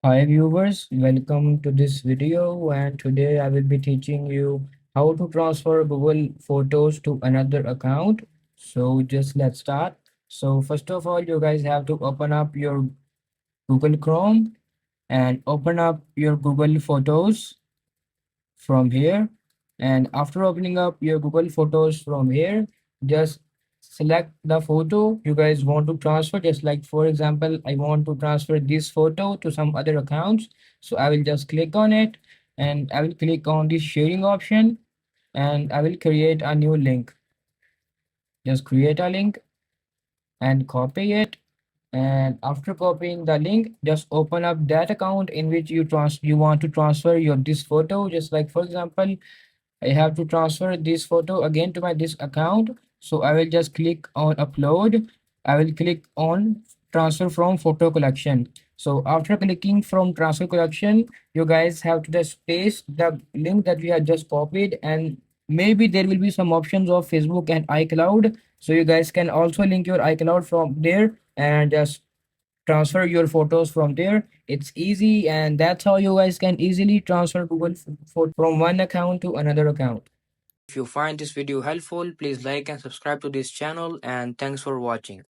Hi viewers, welcome to this video, and today I will be teaching you how to transfer Google Photos to another account. So just let's start. So first of all, you guys have to open up your Google Chrome and open up your Google Photos from here. And after opening up your Google Photos from here, just select the photo you guys want to transfer. Just like, for example, I want to transfer this photo to some other accounts. So I will just click on it and I will click on the sharing option and I will create a new link. Just create a link and copy it. And after copying the link, just open up that account in which you want to transfer your this photo. Just like, for example, I have to transfer this photo again to my this account. So I will just click on upload. I will click on transfer from photo collection. So after clicking from transfer collection, you guys have to just paste the link that we have just copied, and maybe there will be some options of Facebook and iCloud. So you guys can also link your iCloud from there and just transfer your photos from there. It's easy, and that's how you guys can easily transfer Google photo from one account to another account. If you find this video helpful, please like and subscribe to this channel, and thanks for watching.